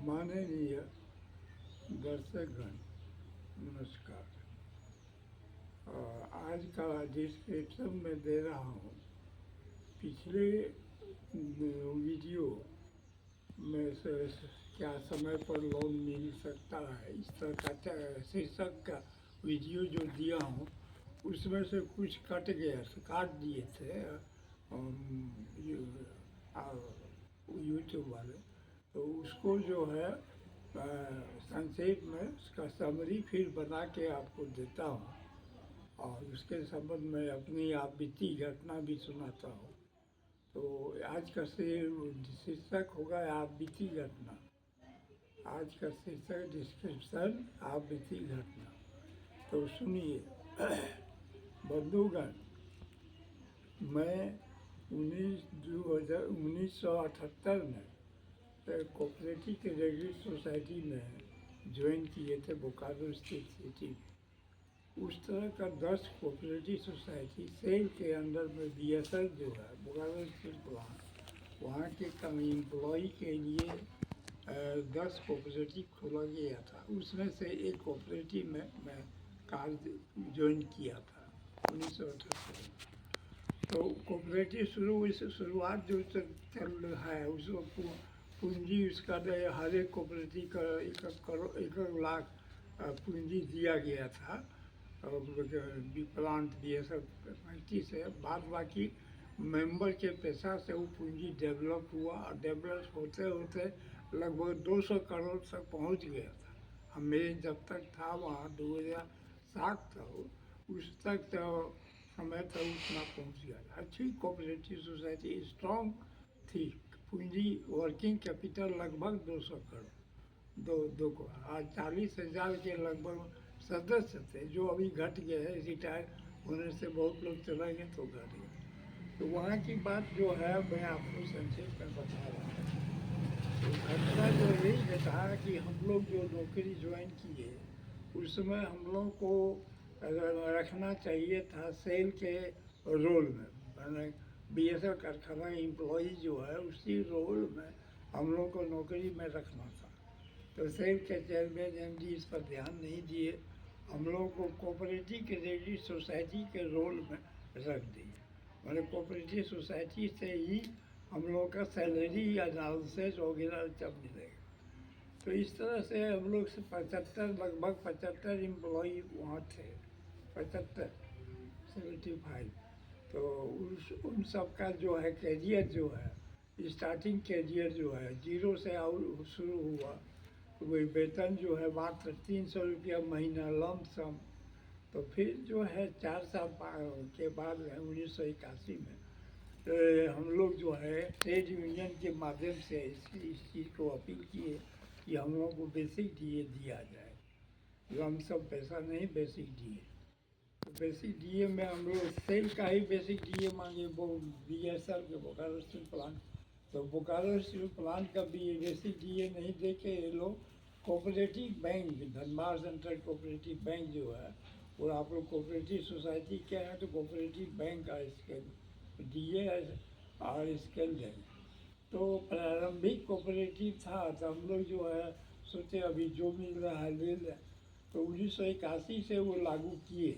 माननीय दर्शकगण, नमस्कार। आज का डिस्क्रिप्शन में दे रहा हूँ। पिछले वीडियो में से क्या समय पर लोन मिल सकता है, इस तरह का शीर्षक का वीडियो जो दिया हूँ उसमें से कुछ काट दिए थे यूट्यूब वाले। तो उसको जो है संक्षेप में उसका समरी फिर बना के आपको देता हूँ और उसके संबंध में अपनी आप बीती घटना भी सुनाता हूँ। तो आज का शीर्षक होगा आप बीती घटना। आज का शीर्षक डिस्क्रिप्शन आप बीती घटना। तो सुनिए। बंधुगण, मैं 1978 में कोऑपरेटिव क्रेडिट सोसाइटी में ज्वाइन किए थे बोकारो स्टेट सिटी में। उस तरह का 10 कोऑपरेटिव सोसाइटी सेल के अंडर में BSL जो है बोकारो स्टील प्लांट, वहाँ के एम्प्लॉई के लिए 10 कोऑपरेटिव खोला गया था। उसमें से एक कोऑपरेटिव में मैं कार्य ज्वाइन किया था 1978 में। तो कोऑपरेटिव शुरुआत जो चल रहा है उसको पूंजी उसका हर एक कोऑपरेटिव का 1 लाख पूंजी दिया गया था प्लांट BSL फैक्ट्री से। बाद बाकी मेंबर के पैसा से वो पूंजी डेवलप हुआ और डेवलप होते होते लगभग 200 करोड़ तक पहुंच गया था। हमें जब तक था वहाँ 2007 था उस तक तो समय तक उतना पहुँच गया। अच्छी कोऑपरेटिव सोसाइटी स्ट्रॉन्ग थी। पूंजी वर्किंग कैपिटल लगभग 200 करोड़ दो को आज 40,000 के लगभग सदस्य थे, जो अभी घट गए हैं। रिटायर होने से बहुत लोग चले गए तो घट गए। तो वहाँ की बात जो है मैं आपको संक्षेप में बता रहा हूँ। तो घटना जो यही था कि हम लोग जो नौकरी ज्वाइन किए उसमें हम लोग को रखना चाहिए था सेल के रोल में। मैंने BSL कारखाना एम्प्लॉई जो है उसी रोल में हम लोग को नौकरी में रखना था। तो सेल के चेयरमैन MD इस पर ध्यान नहीं दिए, हम लोग को कोऑपरेटिव क्रेडिट सोसाइटी के रोल में रख दिए। मैंने कोऑपरेटिव सोसाइटी से ही हम लोग का सैलरी अनाउंसेस वगैरह सब मिलेगा। तो इस तरह से हम लोग से लगभग 75 एम्प्लॉई वहाँ थे। 75 तो उन सब का जो है कैरियर जो है स्टार्टिंग कैरियर जो है 0 से शुरू हुआ। तो वही वेतन जो है मात्र 300 रुपया महीना लम सम। तो फिर जो है 4 साल के बाद 1981 में हम लोग जो है ट्रेड यूनियन के माध्यम से इस चीज़ को अपील किए कि हम लोग को बेसिक DA दिया जाए। लम सम पैसा नहीं, बेसिक DA। तो बेसिक DA में हम लोग सेल का ही बेसिक DA मांगे वो BSL के बोकारो स्टील प्लांट। तो बोकारो स्टील प्लांट का भी बेसिक DA नहीं दे के ये लोग cooperative bank, Dhanbad central cooperative bank जो है, और आप लोग कोऑपरेटिव सोसाइटी के हैं तो कोऑपरेटिव बैंक का इसके DA और स्केल देंगे। तो प्रारंभिक कोऑपरेटिव था तो हम लोग जो है सोचे अभी जो मिल रहा है ले लें। तो 1981 से वो लागू किए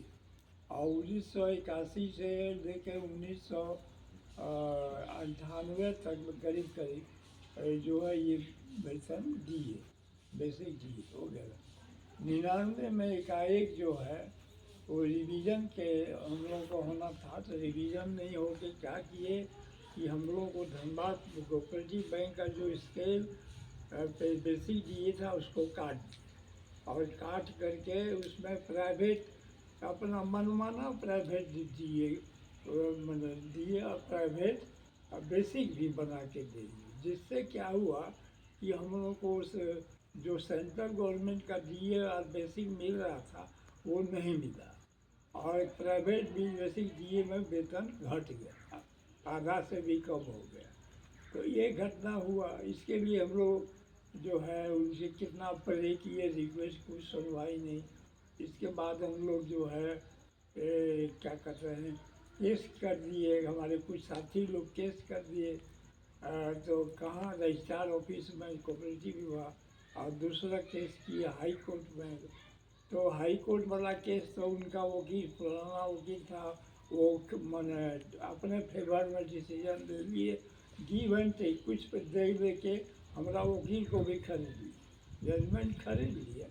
और 1981 से लेकर 1998 तक करीब जो है ये वेतन दिए, बेसिक DA हो गया। 99 में एकाएक जो है वो रिवीजन के हम लोगों को होना था। तो रिवीजन नहीं हो के क्या किए कि हम लोगों को धनबाद कोऑपरेटिव बैंक का जो स्केल बेसिक DA था उसको और काट करके उसमें प्राइवेट अपना मनमाना प्राइवेट दिए और प्राइवेट बेसिक भी बना के दे दिए। जिससे क्या हुआ कि हम लोग को उस जो सेंट्रल गवर्नमेंट का DA और बेसिक मिल रहा था वो नहीं मिला और प्राइवेट भी बेसिक DA में वेतन घट गया, आधा से भी कम हो गया। तो ये घटना हुआ। इसके लिए हम लोग जो है उनसे कितना प्रे किए, रिक्वेस्ट, कुछ सुनवाई नहीं। इसके बाद हम लोग जो है क्या कहते हैं केस कर दिए। हमारे कुछ साथी लोग केस कर दिए। तो कहाँ रजिस्ट्रार ऑफिस में कोऑपरेटिव विभाग और दूसरा केस किया हाई कोर्ट में। तो हाई कोर्ट वाला केस तो उनका वकील, पुराना वकील था, वो मैंने अपने फेवर में डिसीजन दे लिए, गिव एंड टेक, कुछ पे दे दे के हमारा वकील को भी खरीद लिया, जजमेंट खरीद लिया।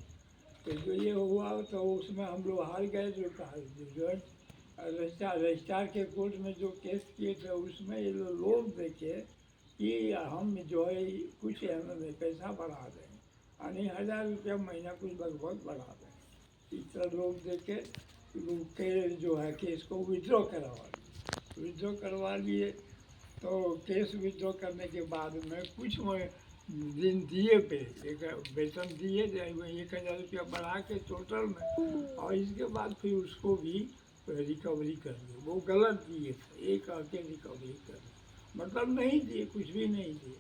तो जो ये हुआ तो उसमें हम लोग हार गए। जो कहा जो रजिस्ट्रार के कोर्ट में जो केस किए थे उसमें ये लोग देखे कि हम जो है कुछ पैसा बढ़ा दें, यानी 1000 रुपया महीना कुछ लगभग बढ़ा दें। इस तरह लोग देखे लोग के जो है केस को विड्रॉ करवा लिए। तो केस विड्रॉ करने के बाद में कुछ दिन दिए पे एक वेतन दिए 1000 रुपया बढ़ा के टोटल में, और इसके बाद फिर उसको भी रिकवरी कर दिए। वो गलत दिए थे, एक आके रिकवरी कर, मतलब नहीं दिए, कुछ भी नहीं दिए।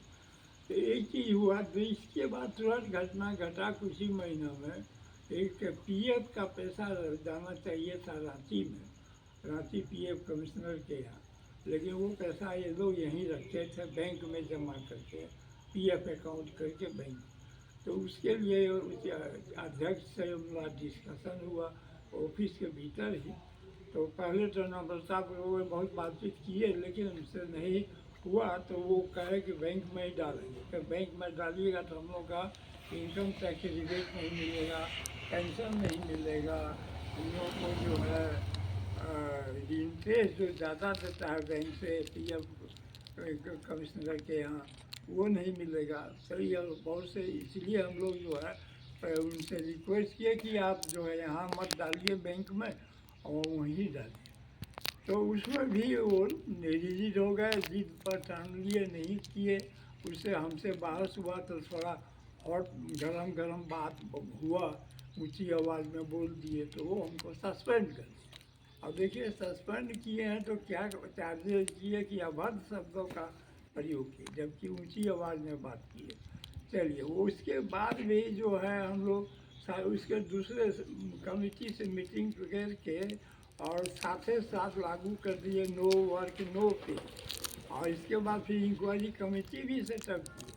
तो एक चीज़ हुआ। तो इसके बाद तुरंत घटना घटा कुछ ही महीनों में, एक पीएफ का पैसा जाना चाहिए था रांची में, रांची पीएफ कमिश्नर के यहाँ, लेकिन वो पैसा ये लोग यहीं रखे थे बैंक में जमा करके, पीएफ अकाउंट करके बैंक। तो उसके लिए अध्यक्ष से हमारा डिस्कशन हुआ ऑफिस के भीतर ही। तो पहले तो नम्रता पूर्वक बहुत बातचीत किए, लेकिन उनसे नहीं हुआ। तो वो कहे कि बैंक में ही डालेंगे। तो बैंक में डालिएगा तो हम लोग का इनकम टैक्स रिबेट नहीं मिलेगा, पेंशन नहीं मिलेगा, हम लोग को जो है इंटरेस्ट जो ज़्यादा देता है बैंक से पीएफ कमिश्नर के यहाँ, वो नहीं मिलेगा। सही है, बहुत से इसलिए हम लोग जो है उनसे रिक्वेस्ट किए कि आप जो है यहाँ मत डालिए बैंक में, और वहीं डालिए। तो उसमें भी वो रिजिड हो गए, जिद पर ठान लिए, नहीं किए। उससे हमसे बहस हुआ तो थोड़ा हॉट गरम बात हुआ, ऊंची आवाज़ में बोल दिए, तो वो हमको सस्पेंड कर दिया। अब देखिए सस्पेंड किए हैं तो क्या चार्जेस किए कि अभद्र शब्दों का प्रयोग किए, जबकि ऊंची आवाज़ में बात किए। चलिए, वो उसके बाद भी जो है हम लोग उसके दूसरे कमेटी से मीटिंग करके और साथ ही साथ लागू कर दिए नो वर्क नो पे। और इसके बाद फिर इंक्वायरी कमेटी भी सेटअप की,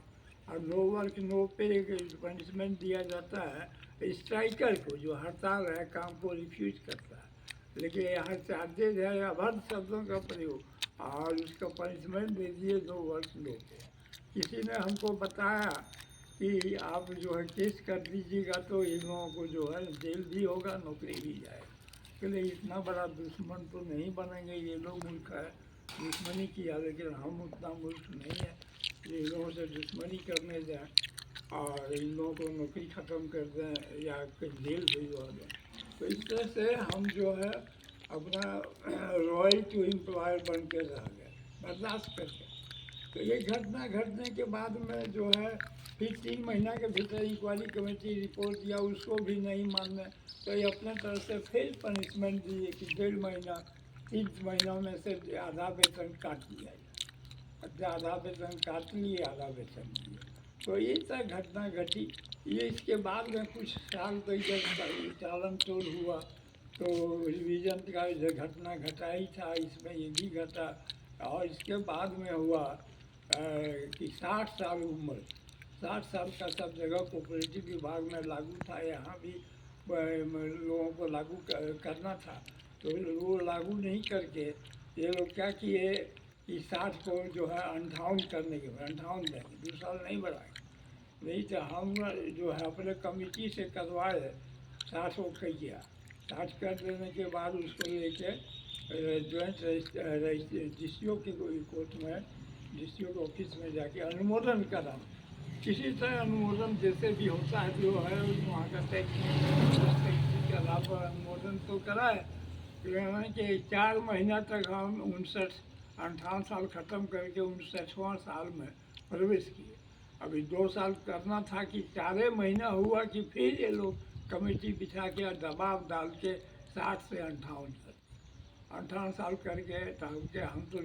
और नो वर्क नो पे पनिशमेंट दिया जाता है स्ट्राइकर को, जो हड़ताल है, काम को रिफ्यूज करता है। लेकिन यहाँ चार्जेज है अभद्र शब्दों का प्रयोग, और उसका पनिशमेंट दे दिए नो वर्क नो पे। किसी ने हमको बताया कि आप जो है केस कर दीजिएगा तो इन लोगों को जो है जेल भी होगा, नौकरी भी जाएगा। इसलिए इतना बड़ा दुश्मन तो नहीं बनेंगे, ये लोग मुल्क है दुश्मनी किया, लेकिन हम उतना मुल्क नहीं है ये लोगों से दुश्मनी करने जाए और इन लोगों को नौकरी ख़त्म कर दें या कहीं जेल भिजवा दें। तो इस तरह से हम जो है अपना रॉयल टू एम्प्लॉयर बन के रह गए, बर्दाश्त करके। तो ये घटना घटने के बाद में जो है फिर 3 महीना के भीतर इंक्वायरी कमेटी रिपोर्ट दिया, उसको भी नहीं मानने, तो ये अपने तरफ से फिर पनिशमेंट दिए कि 1.5 महीना, 3 महीनों में से आधा वेतन काट लिया जाए। आधा वेतन काट लिए, आधा वेतन दिए। तो ये सब घटना घटी। ये इसके बाद में कुछ साल तो जब टालम टोल हुआ तो रिवीजन का जो घटना घटा ही था, इसमें ये भी घटा। और इसके बाद में हुआ कि 60 साल उम्र, 60 साल का सब जगह कोऑपरेटिव विभाग में लागू था, यहाँ भी लोगों को लागू करना था। तो वो लागू नहीं करके ये लोग क्या किए कि 60 को जो है 58 करने के बाद 58 देंगे, 2 साल नहीं बढ़ाएंगे। नहीं तो हम जो है अपने कमेटी से करवाए, 60 को किया, 60 कर देने के बाद उसको लेके जॉइंट रजिस्ट्रियों के कोर्ट में, रजिस्ट्रियों के ऑफिस में जाके अनुमोदन करा। किसी तरह अनुमोदन जैसे भी होता है जो है वहाँ का टैक्स के अलावा अनुमोदन तो कराए। कि 4 महीना तक हम 58 साल ख़त्म करके 59वां साल में प्रवेश किए। अभी 2 साल करना था कि 4 महीना हुआ कि फिर ये लोग कमेटी बिठा के दबाव डाल के 60 से 58 कर, 58 साल करके तब के हम तो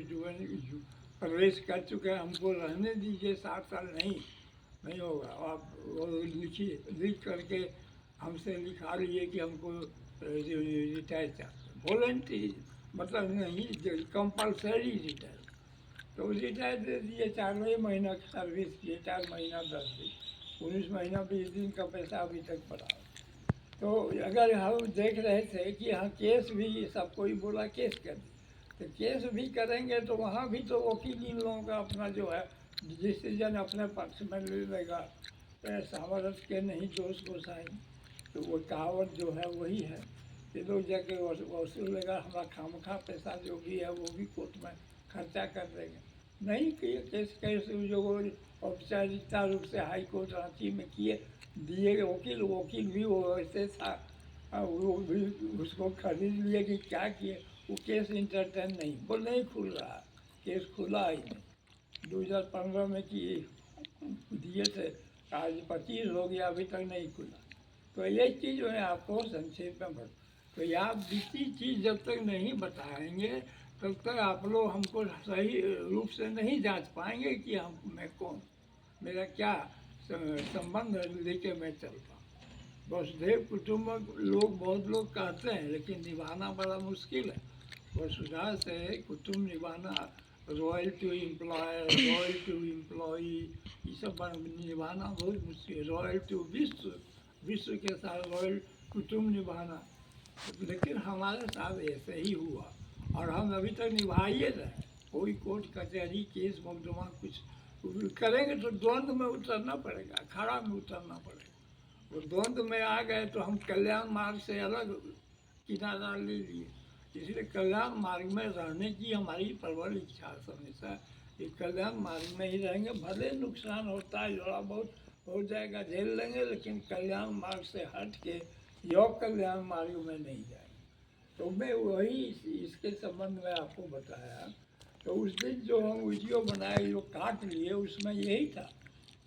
प्रवेश कर चुके हैं, हमको रहने दीजिए, 60 साल नहीं होगा। आप वो लिखिए, लिख करके हमसे लिखा लिए कि हमको रिटायर चाहते, वॉलेंट्री मतलब नहीं, कंपलसरी रिटायर। तो रिटायर दे दिए, 4 महीना सर्विस किए, 4 महीना 10 दिन। 19 महीना 20 दिन का पैसा अभी तक पड़ा है। तो अगर हम देख रहे थे कि हाँ केस भी सब कोई बोला केस कर दी, तो केस भी करेंगे तो वहाँ भी तो वकील इन लोगों का अपना जो है डिसीजन अपने पक्ष में ले लेगा। तो सामरस के नहीं दोष गोसाई, तो वो कहावत जो है वही है कि लोग जाके वसूल लेगा, हमारा खामखा पैसा जो भी है वो भी कोर्ट में खर्चा कर देंगे। नहीं किए केस कैसे जो औपचारिकता रूप से हाई कोर्ट रांची में किए दिए, वकील भी वो ऐसे था, वो भी उसको खरीद लिए कि क्या किए, वो केस इंटरटेन नहीं, वो नहीं खुल रहा, केस खुला ही नहीं। 2015 में किए दिए थे, आज 25 हो गया अभी तक नहीं खुला। तो ये चीज़ मैं आपको संक्षेप में बता, तो यहाँ बीती चीज़ जब तक नहीं बताएंगे तब तक आप लोग हमको सही रूप से नहीं जांच पाएंगे कि हम मैं कौन, मेरा क्या संबंध लेके मैं चलता हूँ। वसुधैव कुटुंबक लोग बहुत लोग कहते हैं, लेकिन निभाना बड़ा मुश्किल है। वसुधा से कुटुंब निभाना, loyal to employer, loyal to employee, ये सब निभाना बहुत मुश्किल है। रॉयल टू विश्व, विश्व के साथ रॉयल कुटुंब निभाना, लेकिन हमारे साथ ऐसे ही हुआ और हम अभी तक निभाइए रहे। कोई कोर्ट कचहरी केस मुकदमा कुछ करेंगे तो द्वंद्व में उतरना पड़ेगा, अखाड़ा में उतरना पड़ेगा। वो द्वंद्व में आ गए तो हम कल्याण मार्ग से अलग किनारा ले लिए। इसलिए कल्याण मार्ग में रहने की हमारी प्रबल इच्छा हमेशा, ये कल्याण मार्ग में ही रहेंगे। भले नुकसान होता है, थोड़ा बहुत हो जाएगा, झेल लेंगे, लेकिन कल्याण मार्ग से हट के योग कल्याण मार्ग में नहीं जाएंगे। तो मैं वही इसके संबंध में आपको बताया। तो उस दिन जो हम वीडियो बनाए जो काट लिए, उसमें यही था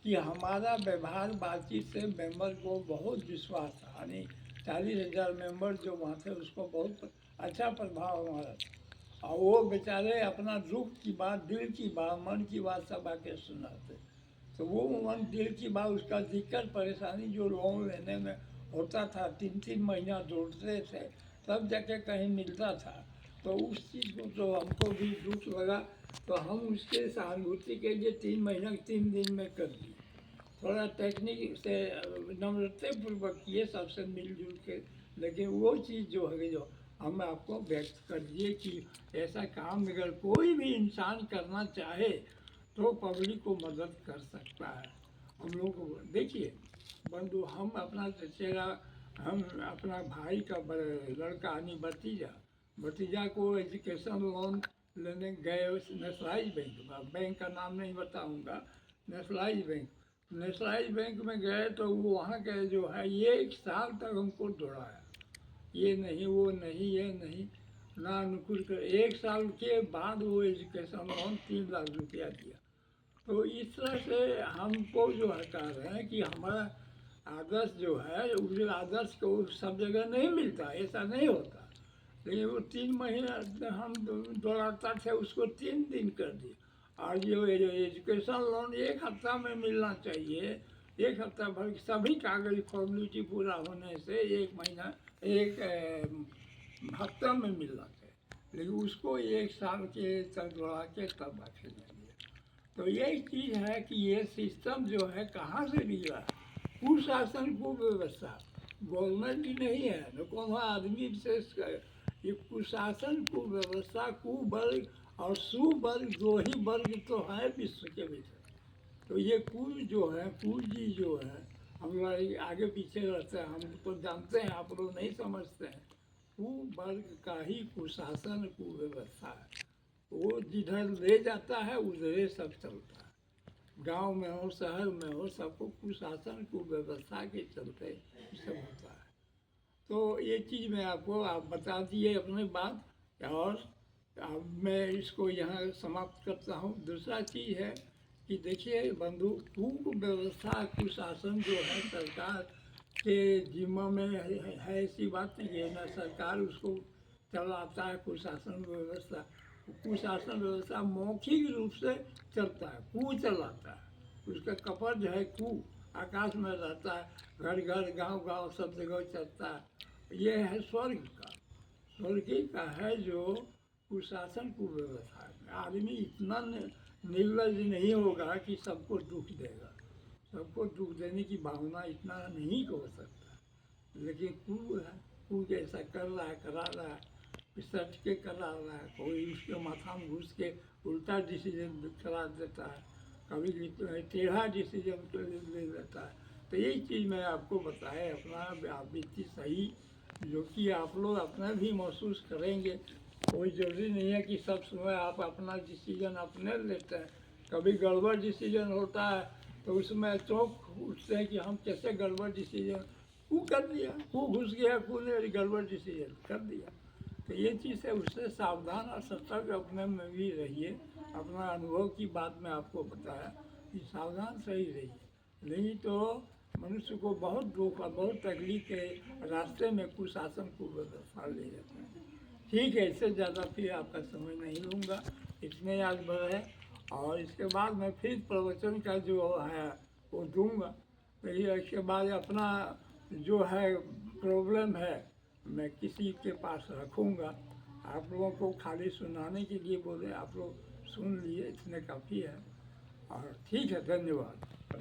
कि हमारा व्यवहार बातचीत से मेंबर को बहुत विश्वास था, यानी 40,000 मेंबर जो वहाँ थे उसको बहुत अच्छा प्रभाव हमारा था। और वो बेचारे अपना दुख की बात, दिल की बात, मन की बात सब आके सुनाते। तो वो मन दिल की बात, उसका दिक्कत परेशानी जो लोन लेने में होता था, 3-3 महीना ढूंढते थे तब जाके कहीं मिलता था। तो उस चीज़ को तो हमको भी दुख लगा, तो हम उसके सहानुभूति के लिए 3 महीना 3 दिन में कर दिए। थोड़ा टेक्निक से नम्रतापूर्वक किए सबसे मिलजुल के, लेकिन वो चीज़ जो है जो हम आपको व्यक्त कर दिए कि ऐसा काम अगर कोई भी इंसान करना चाहे तो पब्लिक को मदद कर सकता है। हम लोग देखिए बंधु, हम अपना चचेरा, हम अपना भाई का लड़का यानी भतीजा, भतीजा को एजुकेशन लोन लेने गए नेशनलाइज बैंक, बैंक का नाम नहीं बताऊंगा, नेशनलाइज बैंक, नेशनलाइज बैंक में गए तो वो वहाँ के जो है 1 साल तक हमको दौड़ाया, ये नहीं वो नहीं ये नहीं ना अनुकूल कर। 1 साल के बाद वो एजुकेशन लोन 3 लाख रुपया दिया। तो इस तरह से हमको जो है कह रहे हैं कि हमारा आदर्श जो है, उस आदर्श को सब जगह नहीं मिलता, ऐसा नहीं होता। लेकिन वो 3 महीना हम दौड़ाता थे, उसको 3 दिन कर दिया। और जो एजुकेशन लोन 1 हफ्ता में मिलना चाहिए, 1 हफ्ता भर सभी कागज फॉर्मेलिटी पूरा होने से 1 महीना 1 हफ्ता में मिलना चाहिए, लेकिन उसको 1 साल के तक दौड़ा के तब आखिर में दिया। तो यही चीज़ है कि ये सिस्टम जो है कहाँ से निकला, कुशासन कुव्यवस्था, गवर्नमेंट ही नहीं है न कौन आदमी विशेष, ये कुशासन कुव्यवस्था, कुवर्ग और सुवर्ग, 2 ही वर्ग तो है विश्व के भीतर। तो ये कुल जो है, पूंजी जो है, हमारे आगे पीछे रहता है, हम तो जानते हैं, आप लोग नहीं समझते हैं। कुवर्ग का ही कुशासन कुव्यवस्था है, वो जिधर ले जाता है उधर सब चलता है। गांव में हो, शहर में हो, सबको कुशासन कुव्यवस्था के चलते सब होता है। तो ये चीज़ मैं आपको आप बता दिए अपने बात, और अब मैं इसको यहाँ समाप्त करता हूँ। दूसरा चीज़ है कि देखिए बंधु, कुव्यवस्था कुशासन जो है सरकार के जिम्मा में है ऐसी बात नहीं है ना, सरकार उसको चलाता है कुशासन व्यवस्था। कुशासन व्यवस्था मौखिक रूप से चलता है, कू चलाता है, उसका कपड़ जो है कू आकाश में रहता है, घर घर गांव गांव सब जगह चलता है। ये है स्वर्ग का, स्वर्ग का है जो कुशासन कुव्यवस्था है। आदमी इतना निर्लज नहीं होगा कि सबको दुख देगा। सबको दुख देने की भावना इतना नहीं हो सकता, लेकिन कोई है, कोई ऐसा कर रहा है, करा रहा है, रिसर्च के करा रहा है, कोई उसके माथा में घुस के उल्टा डिसीजन करा देता है, कभी टेढ़ा डिसीजन ले लेता है। तो यही चीज़ मैं आपको बताया, अपना बीती सही, जो कि आप लोग अपना भी महसूस करेंगे। कोई ज़रूरी नहीं है कि सब समय आप अपना डिसीजन अपने लेते हैं, कभी गड़बड़ डिसीजन होता है तो उसमें चौंक उठते हैं कि हम कैसे गड़बड़ डिसीजन वो कर दिया, वो घुस गया, को ने गड़बड़ डिसीजन कर दिया। तो ये चीज़ है, उससे सावधान और सतर्क अपने में भी रहिए। अपना अनुभव की बात मैं आपको बताया कि सावधान सही रहिए, नहीं तो मनुष्य को बहुत दुख और बहुत तकलीफ के रास्ते में कुशासन को व्यवस्था ले जाता है। ठीक है, इससे ज़्यादा फिर आपका समय नहीं लूँगा, इतने आज बढ़े और इसके बाद मैं फिर प्रवचन का जो है वो दूंगा। तो ये इसके बाद अपना जो है प्रॉब्लम है मैं किसी के पास रखूँगा। आप लोगों को खाली सुनाने के लिए बोले, आप लोग सुन लिए, इतने काफ़ी है। और ठीक है, धन्यवाद।